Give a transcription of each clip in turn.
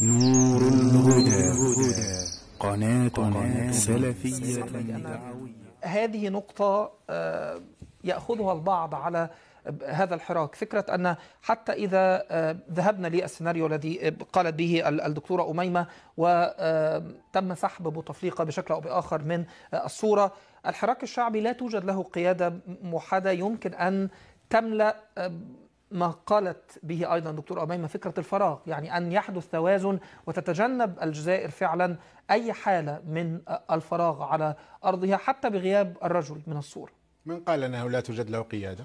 نور الهدى قناة سلفية دعوية. هذه نقطة يأخذها البعض على هذا الحراك، فكرة أن حتى إذا ذهبنا للسيناريو الذي قالت به الدكتورة أميمة وتم سحب بوتفليقة بشكل أو بآخر من الصورة، الحراك الشعبي لا توجد له قيادة موحدة يمكن أن تملأ ما قالت به أيضا دكتور أميمة فكرة الفراغ، يعني أن يحدث توازن وتتجنب الجزائر فعلا أي حالة من الفراغ على أرضها حتى بغياب الرجل من الصورة. من قال أنه لا توجد له قيادة؟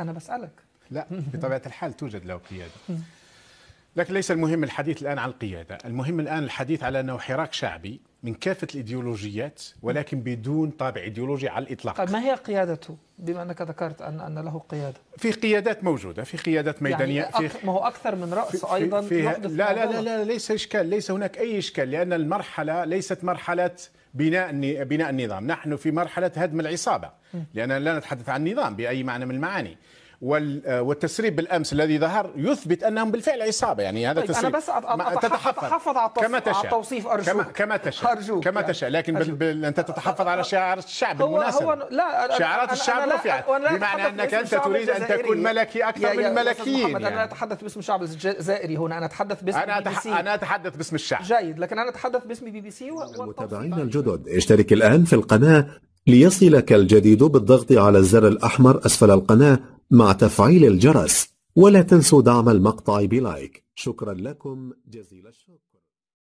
أنا بسألك. لا، بطبيعة الحال توجد له قيادة، لكن ليس المهم الحديث الآن عن القيادة، المهم الآن الحديث على أنه حراك شعبي من كافة الإيديولوجيات ولكن بدون طابع إيديولوجي على الإطلاق. طيب ما هي قيادته بما أنك ذكرت أن له قيادة؟ في قيادات موجودة، في قيادات ميدانية، يعني ما هو أكثر من رأس أيضا يحدث. لا لا لا لا، ليس إشكال، ليس هناك أي إشكال، لأن المرحلة ليست مرحلة بناء النظام، نحن في مرحلة هدم العصابة، لأننا لا نتحدث عن النظام بأي معنى من المعاني. والتسريب بالامس الذي ظهر يثبت انهم بالفعل عصابه، يعني هذا طيب تسريب. انا بس اتحفظ على التوصيف ارجوك كما تشاء، لكن انت تتحفظ على شعار الشعب بالمناسبه. لا، شعارات الشعب رفعت، بمعنى انك انت تريد ان تكون ملكي اكثر من الملكيين. انا لا اتحدث باسم الشعب الجزائري هنا، انا اتحدث باسم بي بي سي. انا اتحدث باسم الشعب. جيد، لكن انا اتحدث باسم بي بي سي. المتابعين الجدد، اشترك الآن في القناة ليصلك الجديد بالضغط على الزر الأحمر أسفل القناة مع تفعيل الجرس، ولا تنسوا دعم المقطع بلايك. شكرا لكم جزيل الشكر.